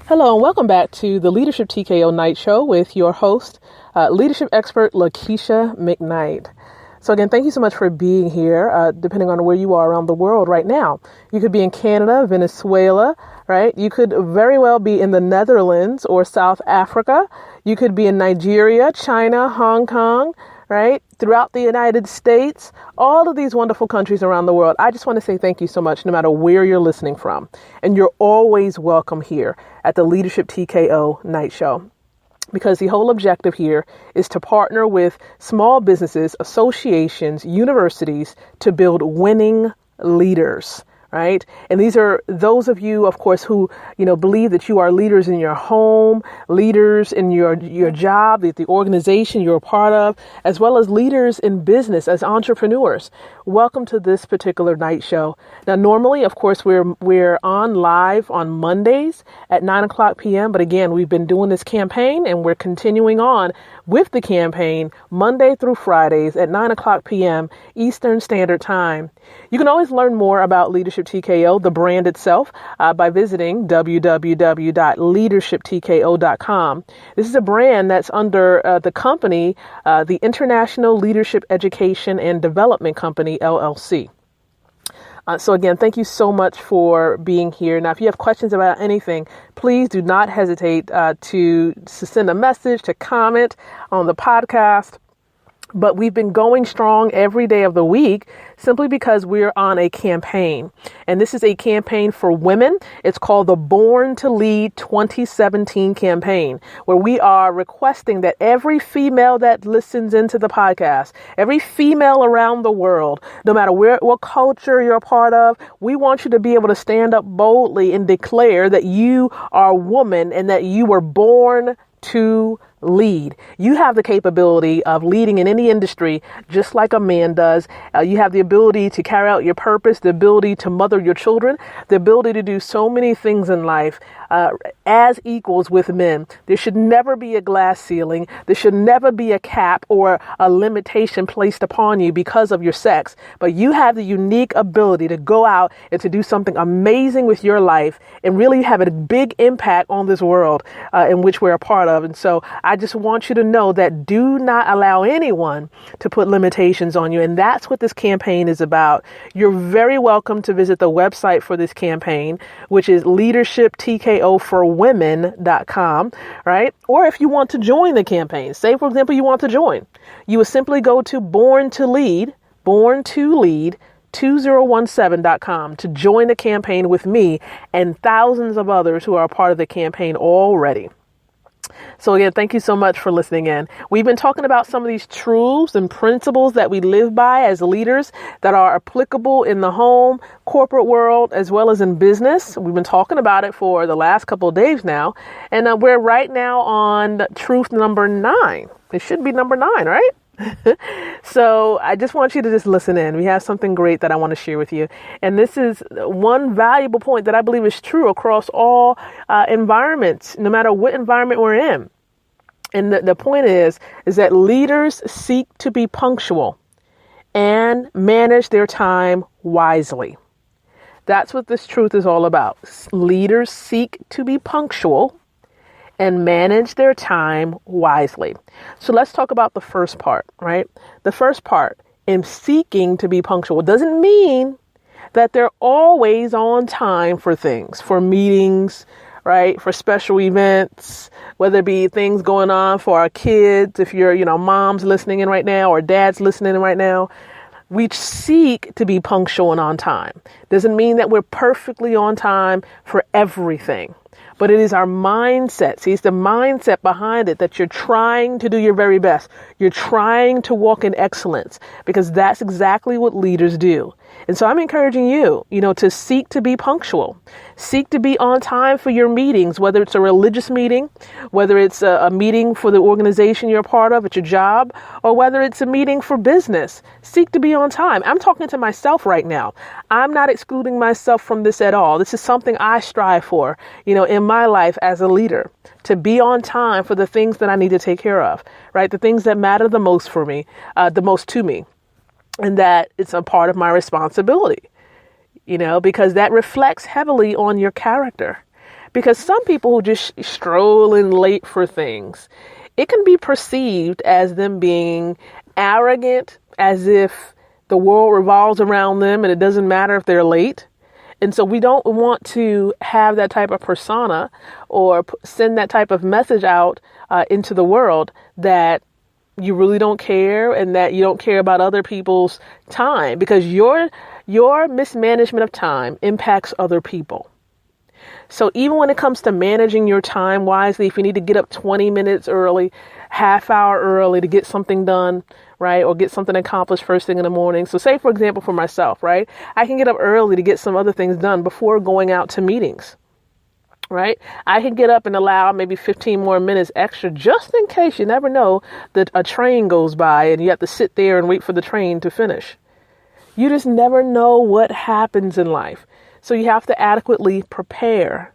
Hello and welcome back to the Leadership T.K.O. Night Show with your host, leadership expert Lakeisha McKnight. So again, thank you so much for being here, depending on where you are around the world right now. You could be in Canada, Venezuela, right? You could very well be in the Netherlands or South Africa. You could be in Nigeria, China, Hong Kong, right? Throughout the United States, all of these wonderful countries around the world. I just want to say thank you so much, no matter where you're listening from. And you're always welcome here at the Leadership TKO Night Show. Because the whole objective here is to partner with small businesses, associations, universities to build winning leaders. Right. And these are those of you, of course, who, believe that you are leaders in your home, leaders in your job, the organization you're a part of, as well as leaders in business as entrepreneurs. Welcome to this particular night show. Now, normally, of course, we're on live on Mondays at 9:00 p.m. But again, we've been doing this campaign and we're continuing on with the campaign Monday through Fridays at 9:00 p.m. Eastern Standard Time. You can always learn more about Leadership TKO, the brand itself, by visiting www.leadershiptko.com. This is a brand that's under the company, the International Leadership Education and Development Company, LLC. So again, thank you so much for being here. Now, if you have questions about anything, please do not hesitate to send a message, to comment on the podcast. But we've been going strong every day of the week simply because we're on a campaign. And this is a campaign for women. It's called the Born to Lead 2017 campaign, where we are requesting that every female that listens into the podcast, every female around the world, no matter what culture you're a part of, we want you to be able to stand up boldly and declare that you are a woman and that you were born to lead. You have the capability of leading in any industry, just like a man does. You have the ability to carry out your purpose, the ability to mother your children, the ability to do so many things in life as equals with men. There should never be a glass ceiling. There should never be a cap or a limitation placed upon you because of your sex. But you have the unique ability to go out and to do something amazing with your life and really have a big impact on this world in which we're a part of. And so I just want you to know that do not allow anyone to put limitations on you. And that's what this campaign is about. You're very welcome to visit the website for this campaign, which is leadershiptkoforwomen.com, right? Or if you want to join the campaign, say, for example, you want to join, you would simply go to Born to Lead 2017.com to join the campaign with me and thousands of others who are a part of the campaign already. So again, thank you so much for listening in. We've been talking about some of these truths and principles that we live by as leaders that are applicable in the home, corporate world, as well as in business. We've been talking about it for the last couple of days now. And we're right now on truth number 9. It should be number 9, right? So I just want you to just listen in. We have something great that I want to share with you. And this is one valuable point that I believe is true across all environments, no matter what environment we're in. And the point is that leaders seek to be punctual and manage their time wisely. That's what this truth is all about. Leaders seek to be punctual and manage their time wisely. So let's talk about the first part, right? The first part, in seeking to be punctual, doesn't mean that they're always on time for things, for meetings, right? For special events, whether it be things going on for our kids, if you're, mom's listening in right now or dad's listening in right now. We seek to be punctual and on time. Doesn't mean that we're perfectly on time for everything. But it is our mindset. See, it's the mindset behind it that you're trying to do your very best. You're trying to walk in excellence because that's exactly what leaders do. And so I'm encouraging you, to seek to be punctual. Seek to be on time for your meetings, whether it's a religious meeting, whether it's a meeting for the organization you're a part of at your job, or whether it's a meeting for business. Seek to be on time. I'm talking to myself right now. I'm not excluding myself from this at all. This is something I strive for, in my life as a leader, to be on time for the things that I need to take care of, right? The things that matter the most for me, the most to me, and that it's a part of my responsibility. Because that reflects heavily on your character, Because some people who just stroll in late for things, it can be perceived as them being arrogant, as if the world revolves around them and it doesn't matter if they're late. And so we don't want to have that type of persona or send that type of message out into the world that you really don't care and that you don't care about other people's time, because your mismanagement of time impacts other people. So even when it comes to managing your time wisely, if you need to get up 20 minutes early, half hour early to get something done, right? Or get something accomplished first thing in the morning. So say, for example, for myself, right? I can get up early to get some other things done before going out to meetings, right? I can get up and allow maybe 15 more minutes extra just in case. You never know that a train goes by and you have to sit there and wait for the train to finish. You just never know what happens in life. So you have to adequately prepare.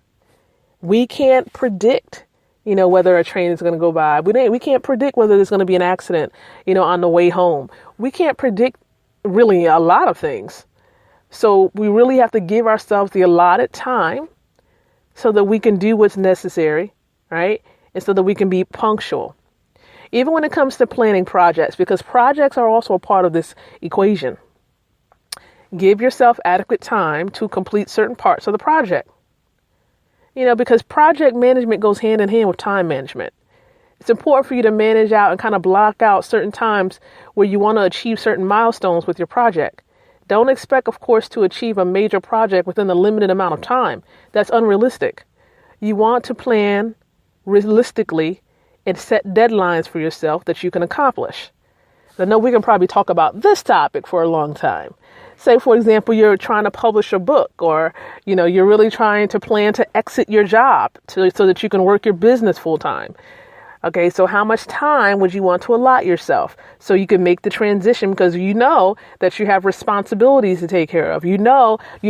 We can't predict, whether a train is going to go by. We can't predict whether there's going to be an accident, on the way home. We can't predict really a lot of things. So we really have to give ourselves the allotted time so that we can do what's necessary, right? And so that we can be punctual. Even when it comes to planning projects, because projects are also a part of this equation. Give yourself adequate time to complete certain parts of the project. Because project management goes hand in hand with time management. It's important for you to manage out and kind of block out certain times where you want to achieve certain milestones with your project. Don't expect, of course, to achieve a major project within a limited amount of time. That's unrealistic. You want to plan realistically and set deadlines for yourself that you can accomplish. I know we can probably talk about this topic for a long time. Say, for example, you're trying to publish a book, or, you're really trying to plan to exit your job so that you can work your business full time. Okay, so how much time would you want to allot yourself so you can make the transition, because you know that you have responsibilities to take care of. You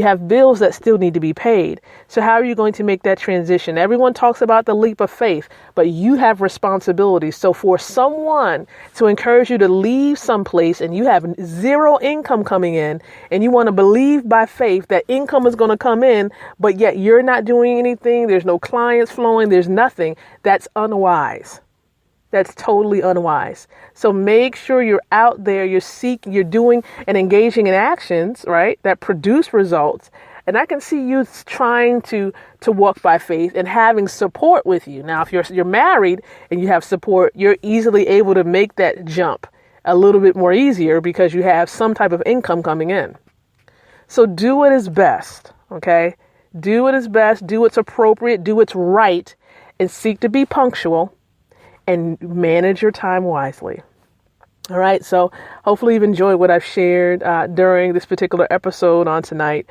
have bills that still need to be paid. So how are you going to make that transition? Everyone talks about the leap of faith, but you have responsibilities. So for someone to encourage you to leave someplace and you have zero income coming in, and you want to believe by faith that income is going to come in, but yet you're not doing anything, there's no clients flowing, there's nothing, that's unwise. That's totally unwise. So make sure you're out there, you're doing and engaging in actions, right, that produce results. And I can see you trying to walk by faith and having support with you. Now, if you're married and you have support, you're easily able to make that jump a little bit more easier because you have some type of income coming in. So do what is best, okay? Do what is best, do what's appropriate, do what's right, and seek to be punctual. And manage your time wisely. All right. So hopefully you've enjoyed what I've shared during this particular episode on tonight.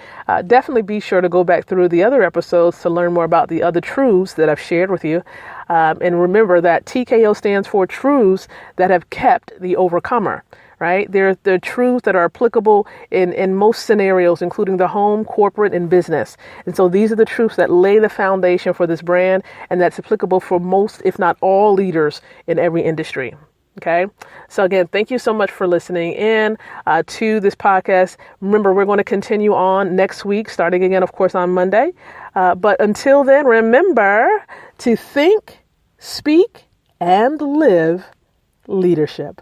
Definitely be sure to go back through the other episodes to learn more about the other truths that I've shared with you. And remember that T.K.O stands for truths that have kept the overcomer. Right? They're the truths that are applicable in most scenarios, including the home, corporate, and business. And so these are the truths that lay the foundation for this brand, and that's applicable for most, if not all, leaders in every industry. Okay. So again, thank you so much for listening in to this podcast. Remember, we're going to continue on next week, starting again, of course, on Monday. But until then, remember to think, speak, and live leadership.